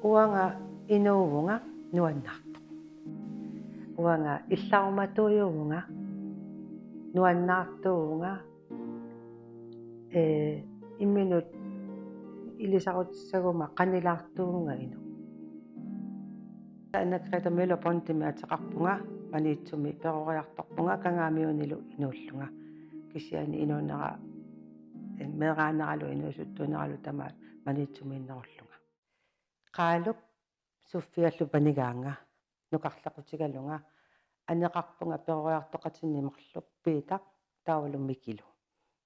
Uanga inuunga nuannartoq. Uanga illaumatuyuunga nuannaartuunga imminut ilisarutissaguma qanilaartuunga inu. Anakritamilo pontimi ataqarpunga maniitsumi peroriartorpunga kangaamiunilu inuullunga kisiani inuunara meeraanaralu inuusuttuunaralu tama maniitsumi innerullunga. Qaaluk suffiallu panigaanga nuqarlaqutigalunga aneqarpunga peroriartoqatinnimerlup piitaq taavallummikilu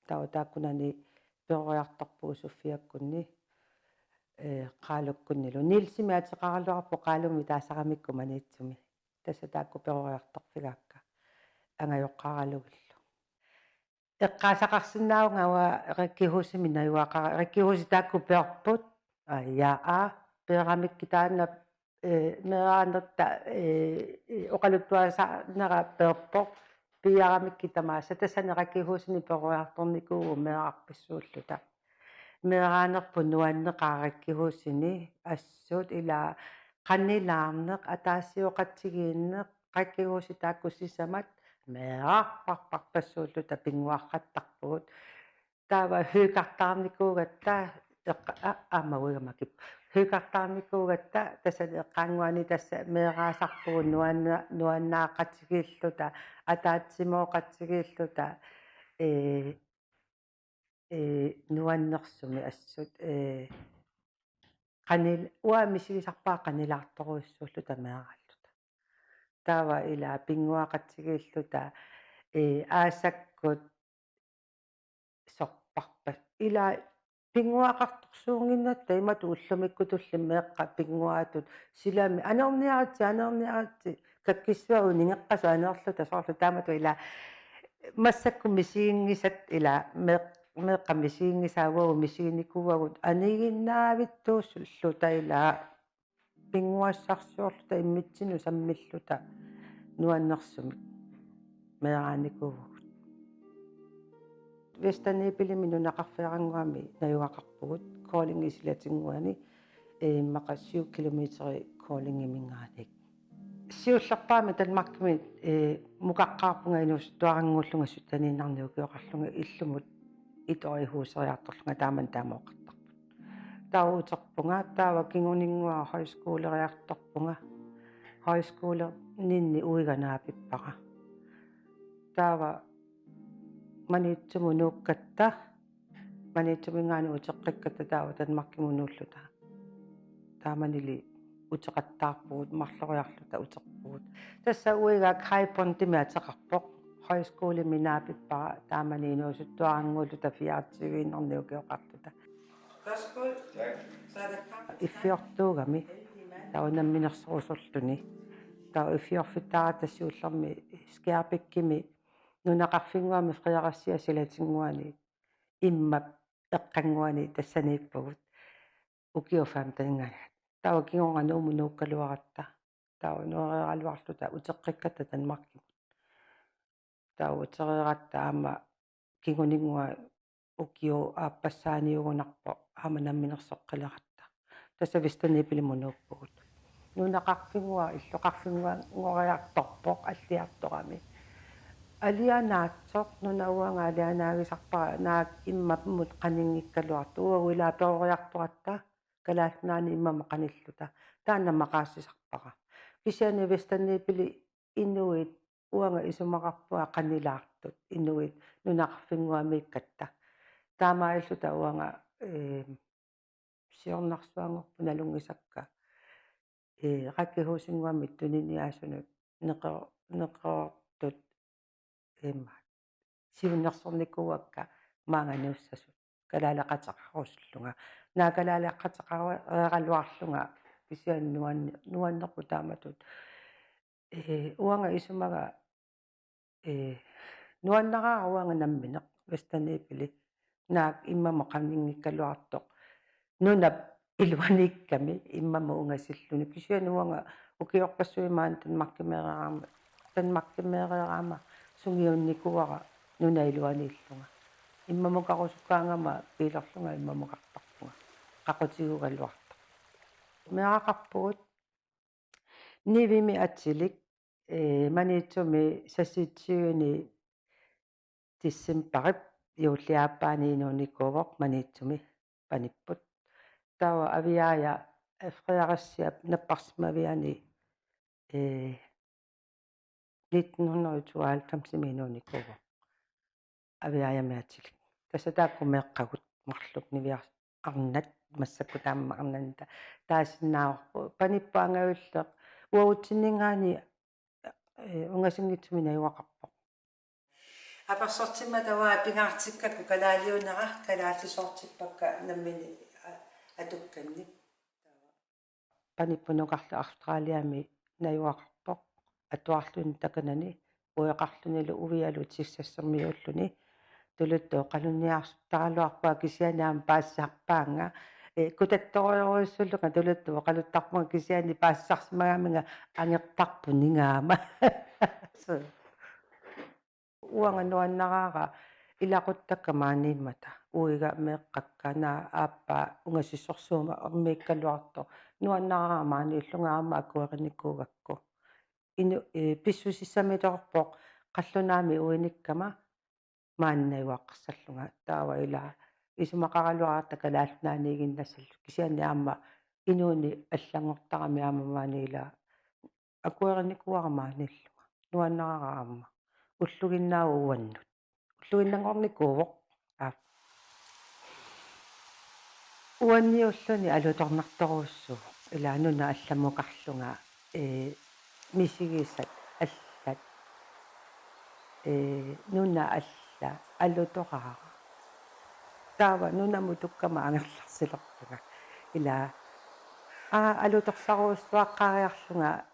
taava taakkunani peroriartorpugu suffiakkunni qaalukkunnilu nilsimi ateqarluarpu qaalumi taassaqamikku maniitsumi tassa taakku peroriartorfigaakka angajoqqaralugillu eqqaasaqarsinnaaungawa eqakkihusimi nayuaqara eqakkihusi taakku peorput yaa peeramikki taanna meeraanerta oqaluttuasaanera peorpoq piaramikki tamaassa tassani eqakkihusini peroriartornikuugu meerarpissuulluta meeraanerpu nuanneqaarakkihusini assut ila qannilaarneq ataassiоqatsigiinneq qakkihusi taakku sisamat meerarparparpassuulluta pinguarrattarpugut taava hyykartaarnikuugatta maguigamakip hyykartaarnikuugatta tassani eqqaanguani tassa meeraasarpugu nuannaaqatigииллута атаатсимооqatigииллута nuannersumi assut qanil uaamisigisarpaa qanilaartoruissuulluta meeraalluta taava ila pinguaqatigииллута аассаккут sorparpat ila pinguaqartorsuunginnatta imatu ullumikkutullum meeqqa pinguaatut silami aneerniaratsi kakkissuagu ningeqqasu aneerluta soorlu taamatu ila massakku misiingisat ila meeqqa misiingisaaguagu misiinikuuagut aniginnaavittuussulluta ila pinguassarsuorluta immitsinu sammilluta nuannersumi meeraanikuugut Vestanipilimi nunaqarfiaranguami najuaqarpugut calling isilatinguani immaqa 7 kilometeri calling imingaanik siullerpaami tanmarkimi mukaqqaarpunga inuusuttuarangulluga suttaniinarniukioqarlunga illumut itorihuuseriartorlunga taaman taamooqartarput tauuterpunga taava kinguninnguа high schooleriartorpunga high schooler ninni uiganaapippara taava maniitsumu nuukkatta maniitsumingaani uteqqikkatta taava tanmarkimunuulluta taamanili uteqattaarpugut marloriarluta uterpugut tassa uigaak high pontimi ateqarpoq high schoolimi naapippara taamani inuusuttuarangulluta fiartigiinnerniukioqarluta Taskul iffiortuugami taava namminersorusorluni taava iffiorfittaara tassiullermi skiapikkimi nunaqarfinguami friaqassiasilatinguani immap eqqanguani tassaniippugut ukiufaam taningalat taava kingorganuumu nuukkaluaratta taava nuereeraluarluta uteqqikkatta tanmarkimut taava utereeratta aama kinguninnguа ukio aappassaaniugunarpo aama namminersoqqileratta tassa Vestanipilimu nuuppugut nunaqarfinguа illoqarfinguа ngoriartorpoq alliartorami alianaatsoq nunauanga alianaagisarpara naak immammut qaninngikkaaluartu uaguilaa peroriartoratta kalaallunaani immama qanilluta taanna maqaassisarpara kisiani Vestanipili inuit uanga isumaqarpua qanilaartut inuit nunaqarfinguamiikkatta taamailluta uanga siornarsuangorpu nalungisakka qakkihuusinguamit tuniniaasunut neqertut siunnersornikuuakka maanganiussasut kalaalaqateqarussullunga naakalaalaqateqareeraluarlunga kisiani nuannequ taamatut uanga isumaga nuannaraara uanga nammineq Vestanipili naak immama qanninngikkaluartoq nunap iluaniikkami immama ungasilluni kisiani uanga ukiorpassuimaan tanmarkimeereeraama sungiunnikuara nunailuaniillunga иммамукарусуккаангама пилерлунга иммамукартарпунга qaqutigugaluartoq Meqaqarpugut nivimi atilik maniitsumi sassiitsiugini tissimparip iulliaappaani inuunikuuvoq maniitsumi panipput taava aviaaya Fredericia napparsmaviani 1992 inuunikuuvoq aviaayamiatilik tassataakku meeqqagut marluk niviars arnat массакку таама арнанта таассиннааварпу паниппаангавиллеқ уагутсиннингаани унгасингитсумина юақарпоқ апарсортимма таваа пингаартиккаку калаалиунера калааллисоортиппакка наммини атукканник паниппунуқарлу австралиами наюақарпоқ атуарлуни таканани уеқарлунилу увиалу тиссассермиуллуни тулуттоо қалунниарсутаралуарпаа кисианаам паассаарпаанга кутатториоруйуссуллука тулуттуу қалуттарпунга кисиани паассарсимагааминга ангертарпу нингаама уанга нуаннараара илақуттакка maaнииммата уига меэққакканаа ааппаа унгасиссорсуума армииккалуарто нуаннараара maaнииллунгаама акуерникуугакку ину писсусиссамиторпоқ қаллунаами уиниккама мааннаюаққарсаллунга таава илаа исумақаралуарата калаалнааниигиннассаллу кисиани аама инууни аллангортарами аамамаани илаа акуерникуарамааниллуга нуаннараара аама уллугиннаау уаннут уллугиннангорникуувоқ уанниуллуни алуторнарторуссуу илаануна алламукарлунга мисигисат аллат нуна алла алутораа таава нунаму туккама ангерларсилерпуга илаа алуторсаруussуаққариарлунга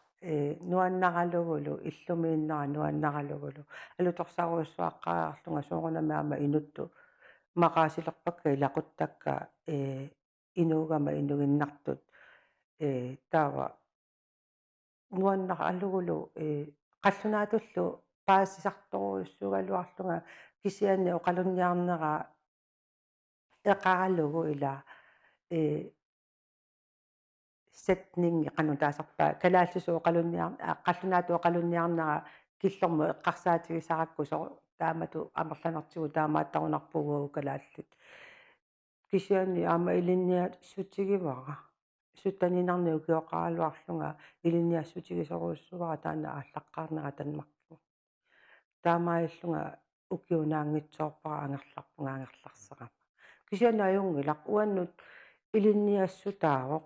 нуаннаралугулу иллумииннера нуаннаралугулу алуторсаруuссуаққариарлунга соорунамаама инутту мақаасилерпакка илақуттакка инуугама инугиннартут таава нуаннара алугулу қаллунаатуллу паассисарторуйуссугалуарлунга кисиани оқалунниарнера эқаралугу илаа сетнинги қану таасарпаа калааллисуу оқалунниар қаллунаату оқалунниарнера киллорму эққарсаатигисаракку со таамату амерланартигу таамааттарунарпугуу калааллит кисиани аама илинниа сутигивара суттанинарниу киоқаралуарлунга илинниассутигисоруuссувара таана ааллаққарнера танмарку таамаиллунга укиунаангитсоорпара ангерларпунга ангерларсерама кисиани аюнгилақ уаннут илинниассутаавоқ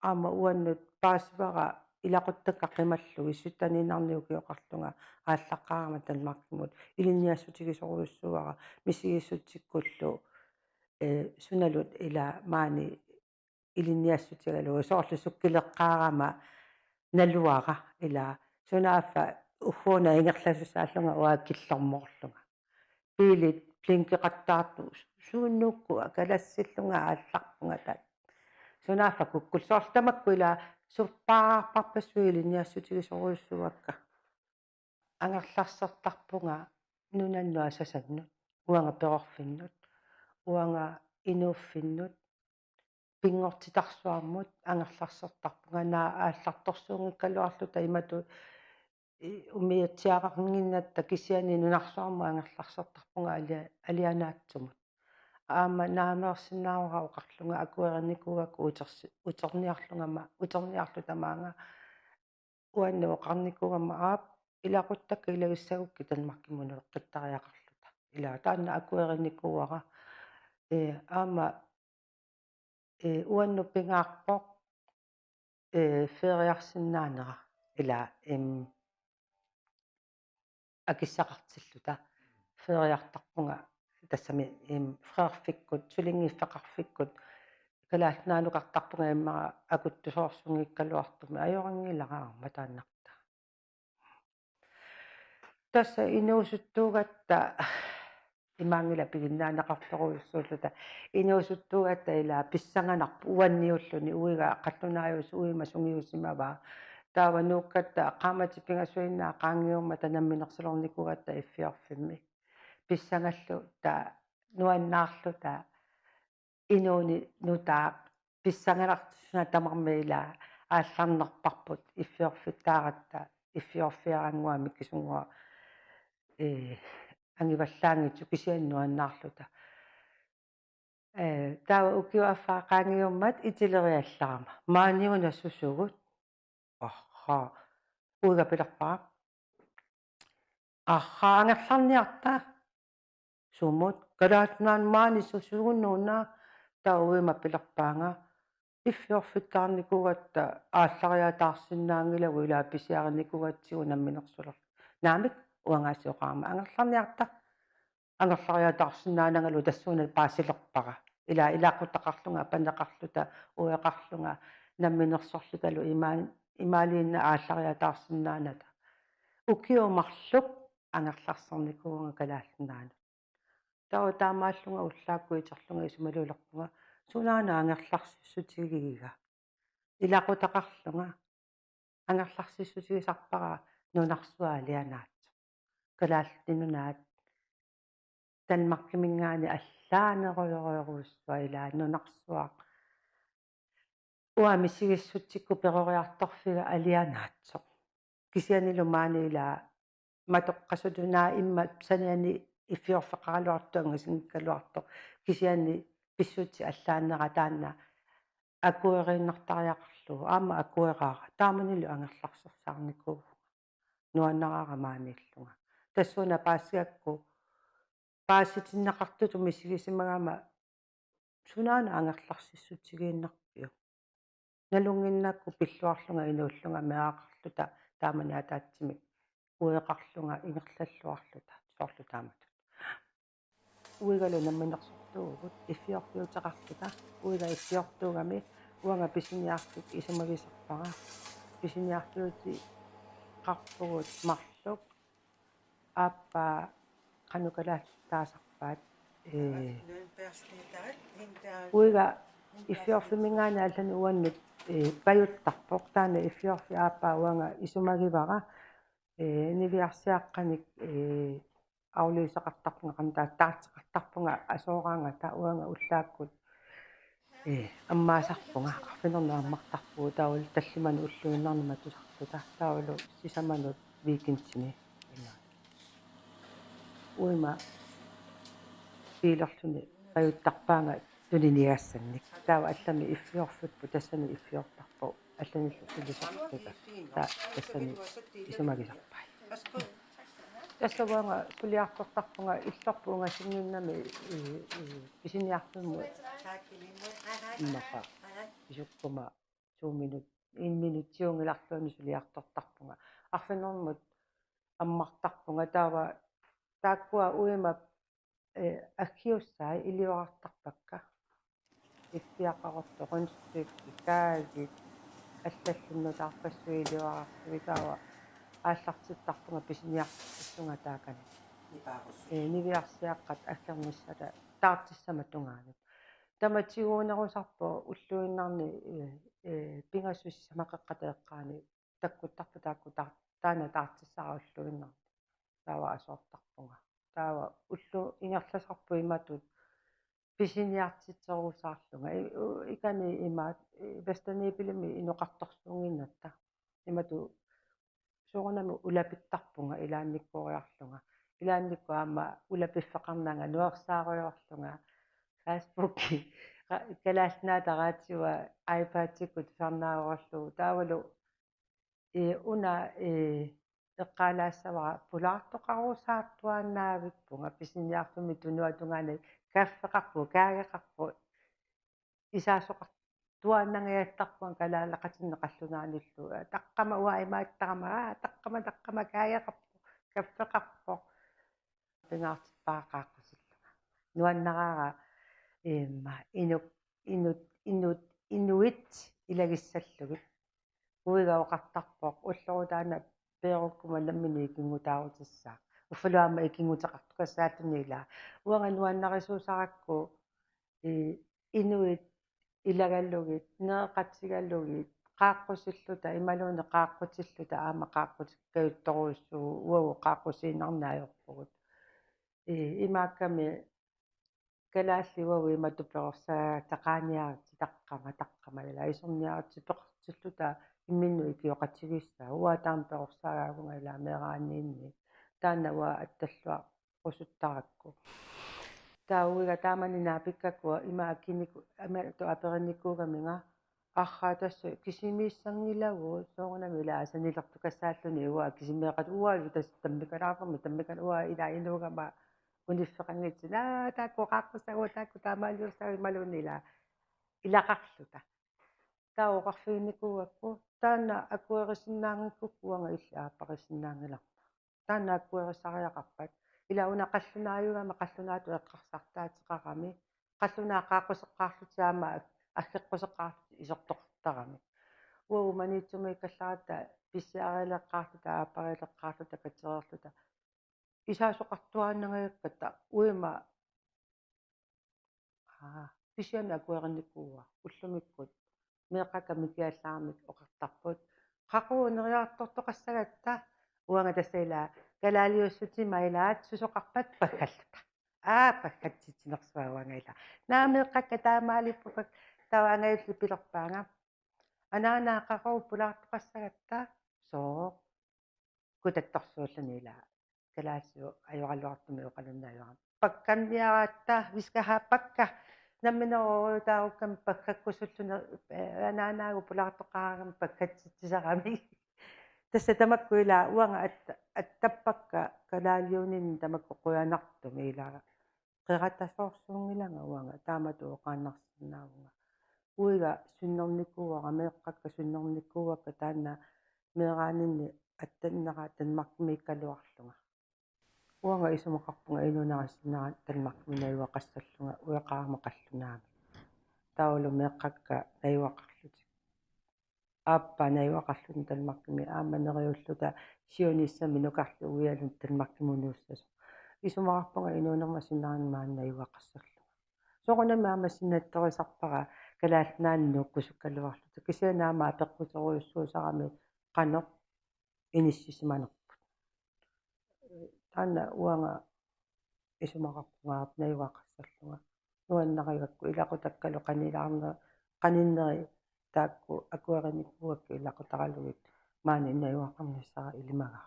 аама уаннут паасивара илақуттакка қималлу иссуттанинарниу киоқарлунга ааллаққарама танмаркимут илинниассутигисоруuссувара мисигиссутсиккуллу суналут ила маани илинниассутигалу соорлу суккилеққарама налуара ила сунааффа уффуна ингерласусааллунга уааккиллормоорлунга пилит плинкеқаттаарту сууннуукку акалассиллунга аалларпунга таат сунааффа куккул соорлтамакку ила суппаарпарпассуи илинниассутигисоруuссуакка ангерларсертарпунга нунаннуа сасаннут уанга перорфиннут уанга инууффиннут пингортитарсуармут ангерларсертарпунга наа аалларторсуунгиккалуарлута имату умиатсиақарнингиннатта кисиани нунарсуарма ангерларсертарпунга алианаатсумут аама наамеерсинааруга оқарлунга акуерникугакку утерниарлунгама утерниарлу тамаанга уанну оқарникугама аап илақуттакка илагиссагукки танмаркимуну эққиттариақарлута илаа таанна акуерникуара аама уанну пингаарпоқ фериарсиннаанера илаа акиссақартиллута фериартарпунга тассами фреерфиккут сулингиффеқарфиккут калаалнаанукартарпунга иммара акуттусоорсунгиккалуартуми ajorangilaraarma тааннарта тасса инуусуттуугатта имаангила пигиннаанеқарторуйуссууллута инуусуттуугатта илаа писсанганарпу уанниуллуни уига қаллунааюус уима сунгиусимаваа таава нууккатта qaamатиппингасуиннаа qaangiumma танамминерсалорникугатта иффиорфимми писсангаллу таа нуаннаарлу таа инууни нутаа писсангилартуссуна тамармила аалларнерпарпут иффиорфиттааратта иффиорфиарангуами кисунгуа ангиваллаангитсу кисианнуаннаарлута таава укиуаффаақаангиуммат итилериалларама maaниуна сусугут арра уига пилерпара арраангерларниарта сумут калаатнаан маани сусугуннуунаа тауима пилерпаанга иффиорфиттаарникугатта ааллариатаарсинаангилагу илаа писиарникугатсигу намминерсулер наамик уангаасиоқарма ангерларниарта ангерлариатаарсинаанагалу тассуунал паасилерпара илаақутақарлунга панеқарлута уеқарлунга намминерсорлуталу имаалиинна ааллариатаарсинааната укиумарлук ангерларсерникуунга калаалланаана таа таамааллунга уллаакку итерлунга исумалулерпунга сунаана ангерларсиссутигигига илаақутақарлунга ангерларсиссутигисарпара нунарсуалианаатсо калааллинунаат танмаркимингаани аллаанеруйоруйоруссуа илаа нунарсуаа уамисигиссутсикку перориарторфига алианаатсо кисианилу маанилаа матоққасутунаа имма саниани иффиорфеқаралуартуанга сингккалуарто кисиани писсути аллааннера таанна акуериннартариақарлугу аама акуераара тааманилу ангерларсерсаарникуу нуаннараара мааниллунга тассуна паассиакку пааситиннеқартуту мисигисимагама сунаана ангерларсиссутигииннарпиу налунгиннаакку пиллуарлунга инууллунга меаақарлута тааманаатаатсимик уеқарлунга ингерллаллуарлута соорлу тааматут уигалу намминерсортуугут иффиорфиутеқарлута уига иффиортуугами уанга писиниартут исумагисарпара писиниартуути қарпугут марлук ааппа канукалааттаасарпаат уига иффиорфимингаана аллани уаннут паюттарпоқ таана иффиорфи ааппаа уанга исумагивара нивиарсиаққаник аулиисеқартарпунга қантааттаартеқартарпунга асоораангата уанга уллааккут аммаасарпунга арфинернеармартарпуу таавал таллиману уллуиннарнима тусарлута таавалу сисаманут викинсини инаа уима пилерлүни паюттарпаанга тулиниаассанник таава аллами иффиорфиппу тассани иффиортарпу алланиллу тулисарлута таа тассани исумагисарпай тассаваанга сулиартортарпунга иллорпуунга синниннами писиниартумму иммақа исуккума 2 минут 1 минут сиунгиларлуани сулиартортарпунга арфинермут аммартарпунга таава тааккуа уима аккиуссаа илиоартарпакка иккиақарорто констикки каагит аллаллуннутаарпассуи илиоарартуи таава ааллартиттарпунга писиниартуссунга таакани нивиарсиаққат аккерниссала таартиссама тунгаанут таматигуунерусарпо уллуиннарни пингасуссамақеққатеэққаани таккуттарпу таакку таана таартиссарауллуиннарни таава асоортарпунга таава уллу ингерласарпу иматут писиниартитсерусаарлунга икани имаат вестанипилими иноқарторсуунгиннатта имату суунами улапиттарпунга илаанниккуриарлунга илаанникку аама улапиффеқарнаанга нуерсааруйорлунга фейсбукки калаалнаатараатиуа айпаатиккут фернааруорлугу таавалу уна эққалаассавара пулаартоқарусаартуаннаавиппунга писиниартуми тунуатунгаани каффеқарпу каагеқарпу исаасоқар туааннангиаттарпуан калаалақатиннеқаллунаануллу таққама уаимааттарама таққама каагеқарпу каффеқарпу пингаартиппаақааққусиллуга нуаннараара имма инуит илагиссаллугит уигаоқартарпоқ уллорутаана пееруккума наммини икингутаарутиссаа уффалуама икингутеқартукассаатунила уанга нуаннарисуусаракку инуит илагаллугит неэқатсигаллугит qaaqqusilluta imaluune qaaqqutilluta aama qaaqqutikkauttoruussuu uagu qaaqqusiinarnaajorpugut imaakkami Kalaalliuavi matupeqorsaataqaaniarti taqqamalala isorniartipeqartulluta imminnu ikioqatigissaa uataam peqorsagaagunga ila meeraaniinni taanava attallua qusuttarakku tauiga taamani naapikkakua imaakiniku amaatu aperinnikkuugaminga арраатасса кисимииссангилагуу соорнами илаасанилертукассааллуни уа кисимеэқат уаалу тас таммикалаарпарми таммикал уа ила инуугама униффеқангитсина таакку қааққуссагу таакку таамаалиуссаги малунила илақарлута таоқарфигинникуугакку таана акуерисиннаангиккук уанга илла ааппарисиннаангиларпа таана акуерисариақарпат илауна қаллунааюгама қаллунаату эққарсартаатеқарами қаллунаа қааққусеққаарлутиаама аггеққусеққаарлути исортоқартарами уау маниитсумик калларата писсиариалеққаарлута ааппарилеққаарлута катерерлута исаасоқартуааннагакката уима писсиана акуеринникууа уллумиккут меэққака микиаллаармик оқартарпут қақуунериартортоқассагатта уанга тассаила калаалиуссути майлаат сусоқарпат паггаллута паггатситинерсуауангаила наамеэққакка таамаалиппукак таваанаилли пилерпаанга анаанаа пулаартоқассагатта соо кутатторсуулланила калаассуу ajorалуартуми оқалуннааюара пакканниараатта вискахааппакка намминероо таавуккам паггаккусуллуне анаанаагу пулаартоқарагам паггатситсисарами тасса тамаккуила уанга аттаппакка калаалиунин тамакку қуянартуми илаа қиратассоорсуунгилага уанга таамату оқааннарсинаавунга уига суннерникууара меэққакка суннерникууакка таанна меэраанинни аттаннера танмаркми иккалуарлунга уанга исумақарпунга инунерасиннера танмаркми наюақассаллунга уеқарма қаллунаами таулу меэққакка наюақарлути ааппа наюақарлун танмаркми ааманериуллута сиониссами нукарлу уиалун танмаркимунууссасу исумақарпунга инунермасиннеран наюақассаллунга соқунами аамассиннатторисарпара калаалнааннук кусуккалуарлута кисианаама апеққутеруйуссуусарами қано иниссисиманерпут таана уанга исумақарпунгаап наюақассаллунга нуаннаригакку илақутаккалу қанилаарна қаниннери таакку акуариниккуакку илақутаралугит маани наюақарниссара илимагаа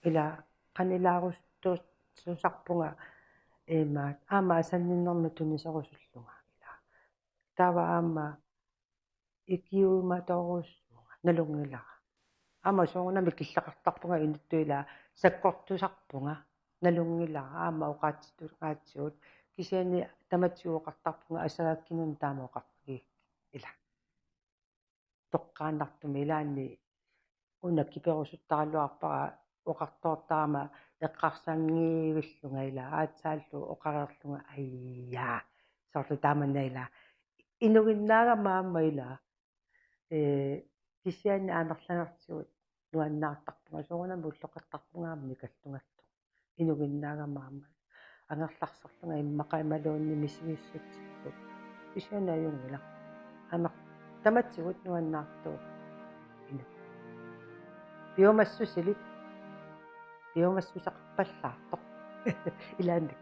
ила қанилаарустуусарпунга маат аама асанниннэрми тунисерусуллунга ила тава аама икиуматоруссуунга налунгилара аама соорнами киллақартарпунга инуттуила саккортусарпунга налунгилара аама оқаатситуqaatigut кисиани таматсиуоқартарпунга асагаккинун таама оқарпги ила тоққааннартуми илаанни уна киперусуттаралуарпара оқартоортарама эққарсангиивиллунга ила аатсааллу оқареерлунга айяа соорлу тааманнаила инугиннаагамаама ила кисиани аанерланертигут нуаннаартарпунга соорунами уллоқартарпунгаама микаллунгаллу инугиннаагамаама ангерларсерлунга иммақаималуунни мисигиссутсикку кисианааюнгила амер таматсигут нуаннаартуу ину биомассусилит биомассусақарпаллаартоқ илаанник